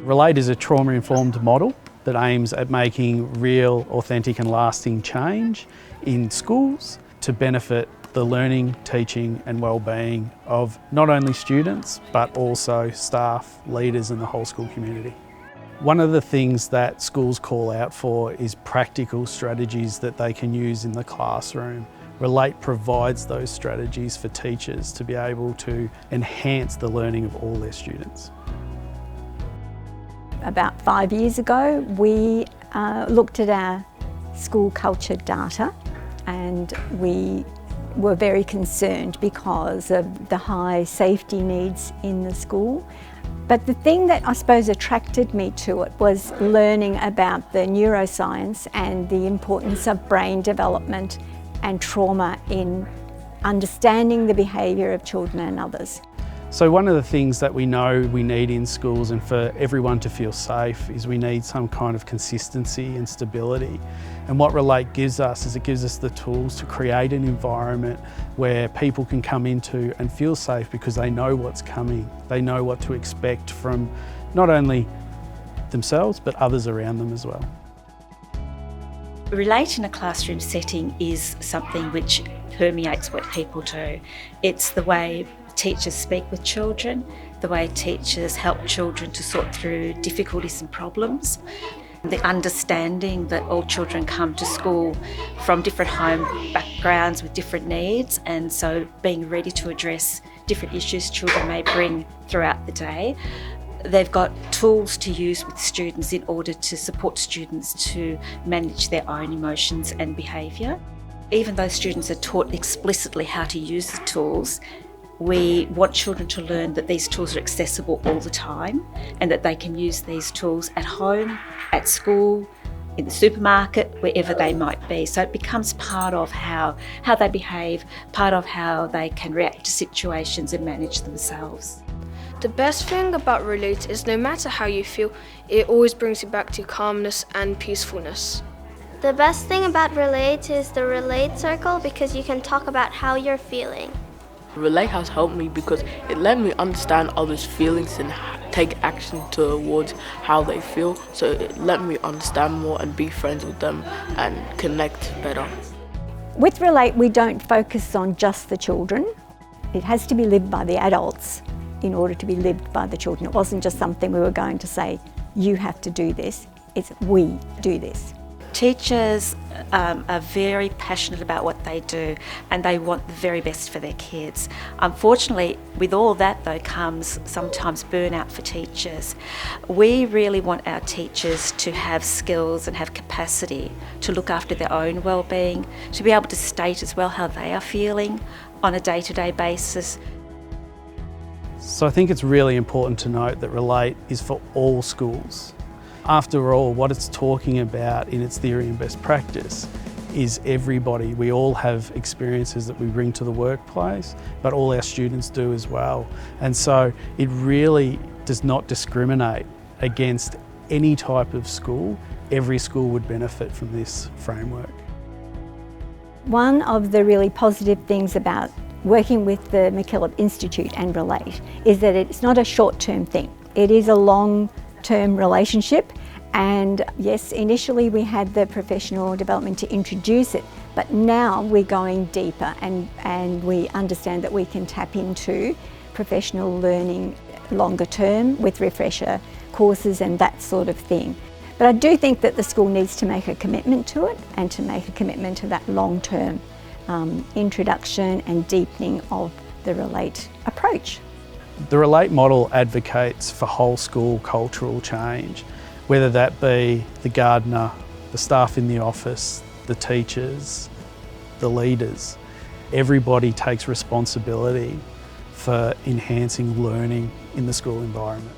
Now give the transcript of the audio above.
ReLATE is a trauma-informed model that aims at making real, authentic and lasting change in schools to benefit the learning, teaching and wellbeing of not only students but also staff, leaders and the whole school community. One of the things that schools call out for is practical strategies that they can use in the classroom. ReLATE provides those strategies for teachers to be able to enhance the learning of all their students. About 5 years ago, we looked at our school culture data and we were very concerned because of the high safety needs in the school. But the thing that I suppose attracted me to it was learning about the neuroscience and the importance of brain development and trauma in understanding the behaviour of children and others. So one of the things that we know we need in schools and for everyone to feel safe is we need some kind of consistency and stability. And what ReLATE gives us is it gives us the tools to create an environment where people can come into and feel safe because they know what's coming. They know what to expect from not only themselves but others around them as well. ReLATE in a classroom setting is something which permeates what people do. It's the way teachers speak with children, the way teachers help children to sort through difficulties and problems, the understanding that all children come to school from different home backgrounds with different needs, and so being ready to address different issues children may bring throughout the day. They've got tools to use with students in order to support students to manage their own emotions and behaviour. Even though students are taught explicitly how to use the tools, we want children to learn that these tools are accessible all the time and that they can use these tools at home, at school, in the supermarket, wherever they might be. So it becomes part of how they behave, part of how they can react to situations and manage themselves. The best thing about ReLATE is no matter how you feel, it always brings you back to calmness and peacefulness. The best thing about ReLATE is the ReLATE circle because you can talk about how you're feeling. ReLATE has helped me because it let me understand others' feelings and take action towards how they feel. So it let me understand more and be friends with them and connect better. With ReLATE, we don't focus on just the children. It has to be lived by the adults in order to be lived by the children. It wasn't just something we were going to say, you have to do this. It's we do this. Teachers are very passionate about what they do and they want the very best for their kids. Unfortunately, with all that though comes sometimes burnout for teachers. We really want our teachers to have skills and have capacity to look after their own wellbeing, to be able to state as well how they are feeling on a day-to-day basis. So I think it's really important to note that ReLATE is for all schools. After all, what it's talking about in its theory and best practice is everybody. We all have experiences that we bring to the workplace, but all our students do as well. And so it really does not discriminate against any type of school. Every school would benefit from this framework. One of the really positive things about working with the MacKillop Institute and ReLATE is that it's not a short-term thing. It is a long-term relationship, and yes, initially we had the professional development to introduce it, but now we're going deeper and we understand that we can tap into professional learning longer term with refresher courses and that sort of thing. But I do think that the school needs to make a commitment to it and to make a commitment to that long-term introduction and deepening of the ReLATE approach. The ReLATE model advocates for whole school cultural change, whether that be the gardener, the staff in the office, the teachers, the leaders. Everybody takes responsibility for enhancing learning in the school environment.